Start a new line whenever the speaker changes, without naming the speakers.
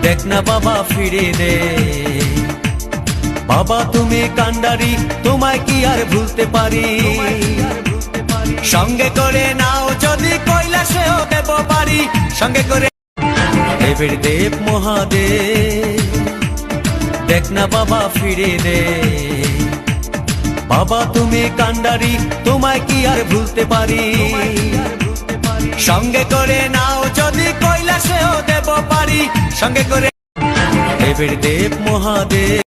দেখ না বাবা ফিরে দে। বাবা তুমি কান্ডারি, তোমায় কি আর ভুলতে পারি? সঙ্গে করে নাও যদি কৈলাসেও দেব পারি, সঙ্গে করে দেবের দেব মহাদেব, দেখ না বাবা ফিরে দে। বাবা তুমি কান্ডারি, তোমায় কি আর ভুলতে পারি? সঙ্গে করে নাও যদি কৈলাসেও দেব পারি, সঙ্গে করে দেবের দেব মহাদেব।